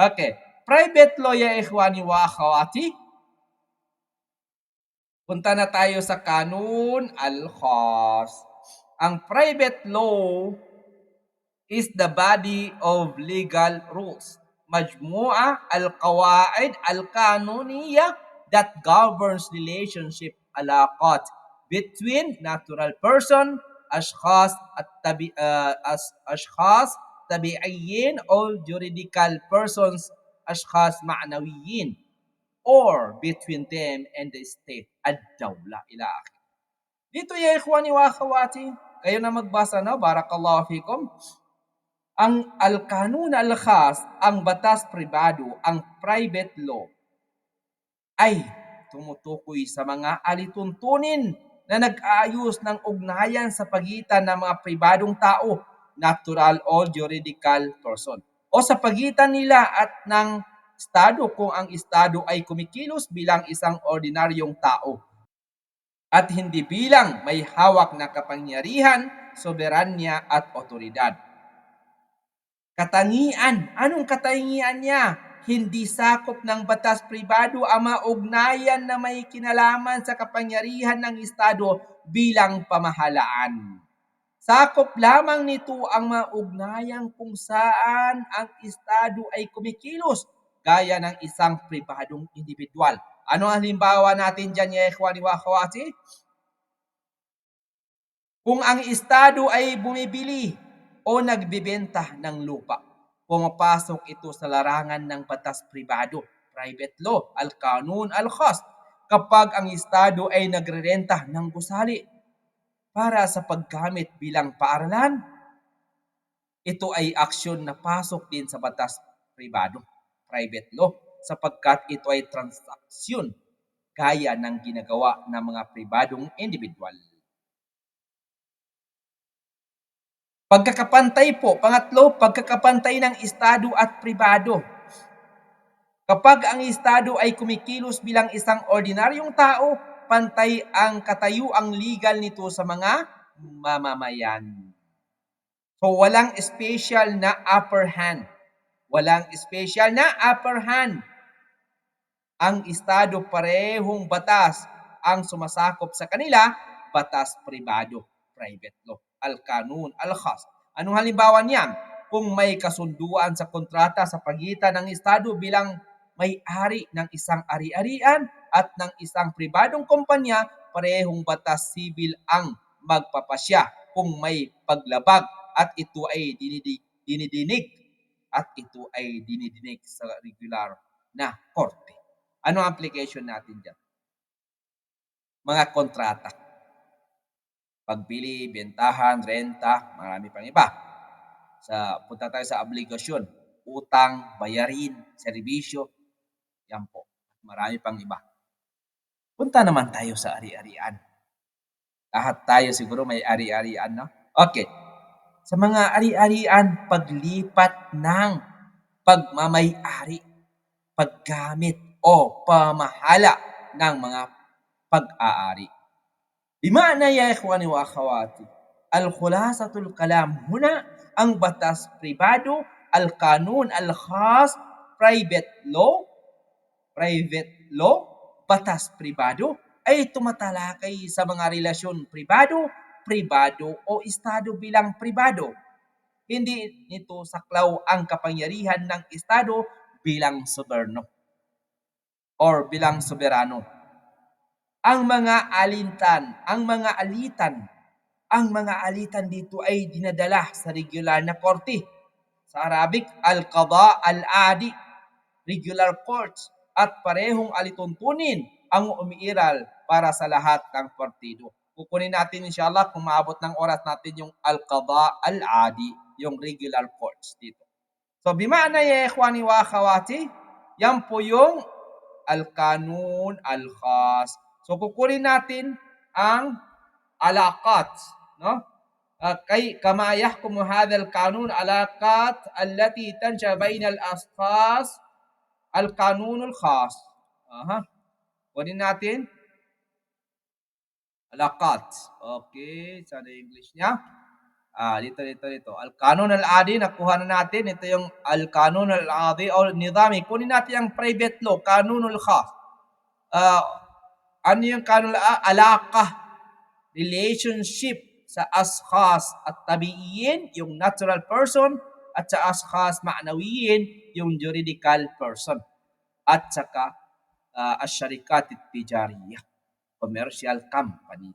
Okay. Private law ya ikhwani wa akhawati. Punta na tayo sa kanun al-khas. Ang private law is the body of legal rules. Majmu'a al-qawaid al-kanuniyya that governs relationship alaqat between natural person, ashkhas at ashkhas tabi'iyyin or juridical persons, ashkhas ma'nawiyin, or between them and the state, ad-dawla ila akhir. Dito ya ikhwani wa akhawati, kayo na magbasa na, barakallahu fikum. Ang al-kanun al-khas, ang batas pribado, ang private law, ay tumutukoy sa mga alituntunin na nag-aayos ng ugnayan sa pagitan ng mga pribadong tao, natural o juridical person, o sa pagitan nila at ng estado kung ang estado ay kumikilos bilang isang ordinaryong tao at hindi bilang may hawak na kapangyarihan, soberanya at otoridad. Katangian. Anong katangian niya? Hindi sakop ng batas pribado ang maugnayan na may kinalaman sa kapangyarihan ng Estado bilang pamahalaan. Sakop lamang nito ang maugnayan kung saan ang Estado ay kumikilos gaya ng isang pribadong individual. Ano ang halimbawa natin dyan, ya ikhwani wa akhawati? Kung ang Estado ay bumibili o nagbibenta ng lupa, pumapasok ito sa larangan ng batas pribado, private law, al-kanun al-khas, kapag ang Estado ay nagrerenta ng gusali para sa paggamit bilang paaralan. Ito ay aksyon na pasok din sa batas pribado, private law, sapagkat ito ay transaksyon gaya ng ginagawa ng mga pribadong individual. Pagkakapantay po. Pangatlo, pagkakapantay ng Estado at pribado. Kapag ang Estado ay kumikilos bilang isang ordinaryong tao, pantay ang katayuang legal nito sa mga mamamayan. So, walang special na upper hand. Walang special na upper hand. Ang Estado parehong batas ang sumasakop sa kanila, batas pribado, private law, al-kanun, al-khas. Anong halimbawa niyan? Kung may kasunduan sa kontrata sa pagitan ng Estado bilang may-ari ng isang ari-arian at ng isang pribadong kumpanya, parehong batas sibil ang magpapasya kung may paglabag at ito ay dinidinig sa regular na korte. Ano ang application natin dyan? Mga kontrata. Pagbili, bentahan, renta, marami pang iba. Punta tayo sa obligasyon, utang, bayarin, serbisyo, yan po. Marami pang iba. Punta naman tayo sa ari-arian. Lahat tayo siguro may ari-arian, no? Okay. Sa mga ari-arian, paglipat ng pagmamay-ari, paggamit o pamahala ng mga pag-aari. Bimana ya ikhwani wa akhawati, al-khulasatul kalam huna, ang batas pribado, al-kanun al-khas, private law, batas pribado ay tumatalakay sa mga relasyon pribado o estado bilang pribado. Hindi nito saklaw ang kapangyarihan ng estado bilang soberano or bilang soberano. Ang mga alitan dito ay dinadala sa regular na korte. Sa Arabic, al-qada al-adi, regular courts, at parehong alituntunin ang umiiral para sa lahat ng partido. Kukunin natin inshallah kung maabot ng oras natin yung al-qada al-adi, yung regular courts dito. So, bimana ya ikhwani wa akhawati, yan po yung al-kanun al-khas. So, kukunin natin ang alaqat, no? كما يحكم هذا القانون علاقات التي تنشأ بين الأشخاص القانون الخاص. Kunin natin alaqat. Okay, sana English niya. Dito. Al-Qanun al-Adi, nakuha na natin. Ito yung Al-Qanun al-Adi o Nidami. Kunin natin ang private law, Kanunul Khas. Ano yung Kanunul Alaqah, relationship sa ashkhas at tabiiyin, yung natural person, at sa ashkhas ma'nawiyin, yung juridical person. At saka asyarikat at tijariyah, commercial companies.